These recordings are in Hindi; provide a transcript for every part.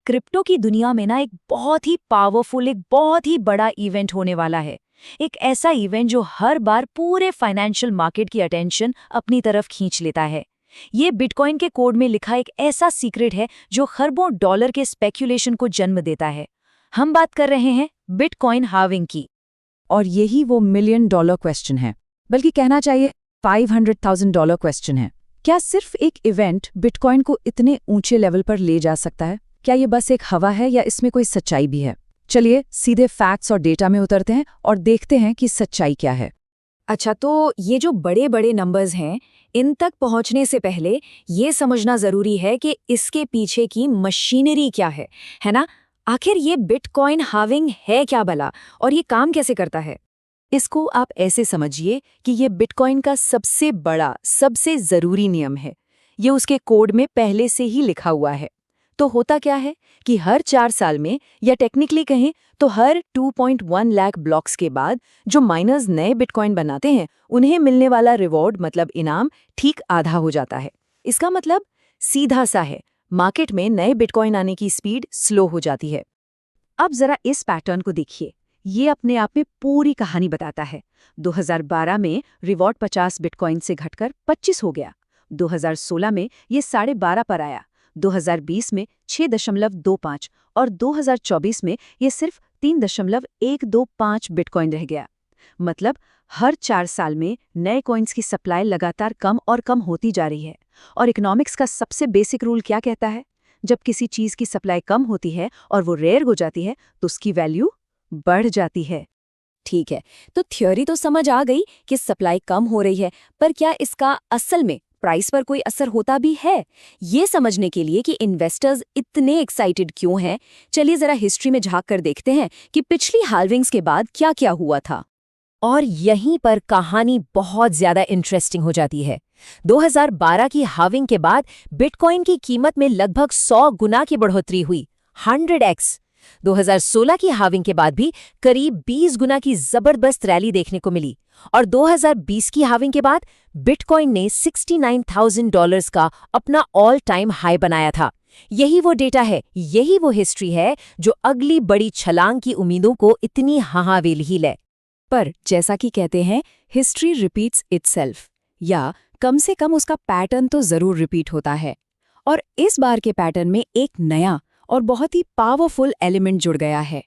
क्रिप्टो की दुनिया में ना एक बहुत ही पावरफुल, एक बहुत ही बड़ा इवेंट होने वाला है। एक ऐसा इवेंट जो हर बार पूरे फाइनेंशियल मार्केट की अटेंशन अपनी तरफ खींच लेता है। ये बिटकॉइन के कोड में लिखा एक ऐसा सीक्रेट है जो खरबों डॉलर के स्पेक्यूलेशन को जन्म देता है। हम बात कर रहे हैं बिटकॉइन हार्विंग की। और यही वो $1 मिलियन क्वेश्चन है, बल्कि कहना चाहिए $500,000 क्वेश्चन है। क्या सिर्फ एक इवेंट बिटकॉइन को इतने ऊंचे लेवल पर ले जा सकता है? क्या ये बस एक हवा है या इसमें कोई सच्चाई भी है? चलिए सीधे फैक्ट्स और डेटा में उतरते हैं और देखते हैं कि सच्चाई क्या है। अच्छा, तो ये जो बड़े बड़े नंबर्स हैं, इन तक पहुंचने से पहले ये समझना जरूरी है कि इसके पीछे की मशीनरी क्या है ना? आखिर ये बिटकॉइन हार्विंग है क्या भला, और ये काम कैसे करता है? इसको आप ऐसे समझिए कि ये बिटकॉइन का सबसे बड़ा, सबसे जरूरी नियम है। ये उसके कोड में पहले से ही लिखा हुआ है। तो होता क्या है कि हर 4 साल में, या टेक्निकली कहें तो हर 2.1 लाख ब्लॉक्स के बाद, जो माइनर्स नए बिटकॉइन बनाते हैं उन्हें मिलने वाला रिवॉर्ड मतलब इनाम ठीक आधा हो जाता है। इसका मतलब सीधा सा है, मार्केट में नए बिटकॉइन आने की स्पीड स्लो हो जाती है। अब जरा इस पैटर्न को देखिए, ये अपने आप में पूरी कहानी बताता है। 2012 में रिवॉर्ड 50 बिटकॉइन से घटकर 25 हो गया। 2016 में ये 12.5 पर आया। 2020 में 6.25 और 2024 में ये सिर्फ 3.125 बिटकॉइन रह गया। मतलब हर 4 साल में नए कॉइन्स की सप्लाई लगातार कम और कम होती जा रही है। और इकोनॉमिक्स का सबसे बेसिक रूल क्या कहता है? जब किसी चीज की सप्लाई कम होती है और वो रेयर हो जाती है तो उसकी वैल्यू बढ़ जाती है। ठीक है, तो थ्योरी तो समझ आ गई कि सप्लाई कम हो रही है, पर क्या इसका असल में प्राइस पर कोई असर होता भी है? ये समझने के लिए कि इन्वेस्टर्स इतने एक्साइटेड क्यों हैं, चलिए जरा हिस्ट्री में झांक कर देखते हैं कि पिछली हाल्विंग्स के बाद क्या क्या हुआ था। और यहीं पर कहानी बहुत ज्यादा इंटरेस्टिंग हो जाती है। 2012 की हाल्विंग के बाद बिटकॉइन की कीमत में लगभग 100 गुना की बढ़ोतरी हुई, 100x। 2016 की हाल्विंग के बाद भी करीब 20 गुना की जबरदस्त रैली देखने को मिली। और 2020 की हाल्विंग के बाद बिटकॉइन ने $69,000 का अपना ऑल टाइम हाई बनाया था। यही वो डेटा है, यही वो हिस्ट्री है जो अगली बड़ी छलांग की उम्मीदों को इतनी हाहावेल ले। पर जैसा कि कहते हैं, हिस्ट्री रिपीट्स इटसेल्फ, या कम से कम उसका पैटर्न तो जरूर रिपीट होता है। और इस बार के पैटर्न में एक नया और बहुत ही पावरफुल एलिमेंट जुड़ गया है।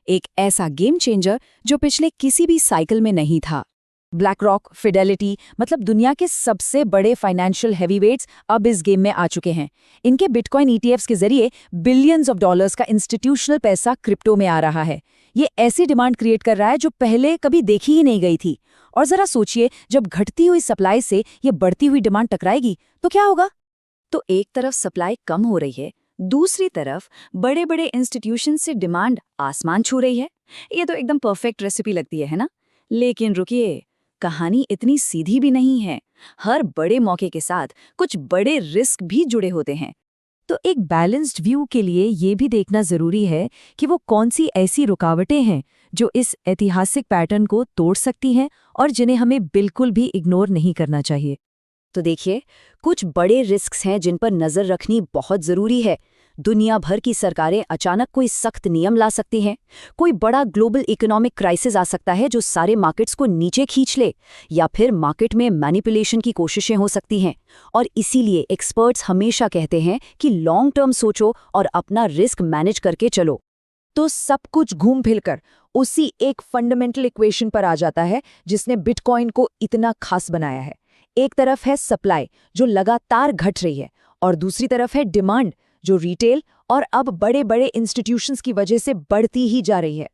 एक ऐसा गेम चेंजर जो पिछले किसी भी साइकिल में नहीं था। ब्लैक रॉक, फिडेलिटी, मतलब दुनिया के सबसे बड़े फाइनेंशियल हैवीवेट्स अब इस गेम में आ चुके हैं। इनके बिटकॉइन ईटीएफ्स के जरिए बिलियंस ऑफ डॉलर्स का इंस्टीट्यूशनल पैसा क्रिप्टो में आ रहा है। ये ऐसी डिमांड क्रिएट कर रहा है जो पहले कभी देखी ही नहीं गई थी। और जरा सोचिए, जब घटती हुई सप्लाई से ये बढ़ती हुई डिमांड टकराएगी तो क्या होगा? तो एक तरफ सप्लाई कम हो रही है, दूसरी तरफ बड़े बड़े इंस्टीट्यूशन से डिमांड आसमान छू रही है। ये तो एकदम परफेक्ट रेसिपी लगती है ना? लेकिन रुकिए, कहानी इतनी सीधी भी नहीं है। हर बड़े मौके के साथ कुछ बड़े रिस्क भी जुड़े होते हैं। तो एक बैलेंस्ड व्यू के लिए ये भी देखना जरूरी है कि वो कौन सी ऐसी रुकावटें हैं जो इस ऐतिहासिक पैटर्न को तोड़ सकती हैं और जिन्हें हमें बिल्कुल भी इग्नोर नहीं करना चाहिए। तो देखिए, कुछ बड़े रिस्क्स हैं जिन पर नजर रखनी बहुत जरूरी है। दुनिया भर की सरकारें अचानक कोई सख्त नियम ला सकती हैं। कोई बड़ा ग्लोबल इकोनॉमिक क्राइसिस आ सकता है जो सारे मार्केट्स को नीचे खींच ले, या फिर मार्केट में मैनिपुलेशन की कोशिशें हो सकती हैं। और इसीलिए एक्सपर्ट्स हमेशा कहते हैं कि लॉन्ग टर्म सोचो और अपना रिस्क मैनेज करके चलो। तो सब कुछ घूम फिरकर उसी एक फंडामेंटल इक्वेशन पर आ जाता है जिसने बिटकॉइन को इतना खास बनाया है। एक तरफ है सप्लाई जो लगातार घट रही है, और दूसरी तरफ है डिमांड जो रिटेल और अब बड़े बड़े इंस्टीट्यूशंस की वजह से बढ़ती ही जा रही है।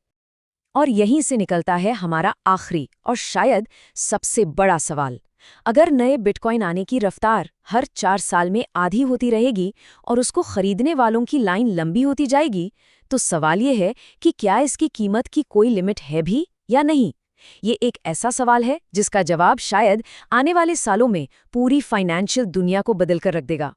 और यहीं से निकलता है हमारा आखिरी और शायद सबसे बड़ा सवाल। अगर नए बिटकॉइन आने की रफ्तार हर 4 साल में आधी होती रहेगी और उसको खरीदने वालों की लाइन लंबी होती जाएगी, तो सवाल ये है कि क्या इसकी कीमत की कोई लिमिट है भी या नहीं? ये एक ऐसा सवाल है जिसका जवाब शायद आने वाले सालों में पूरी फाइनेंशियल दुनिया को बदल कर रख देगा।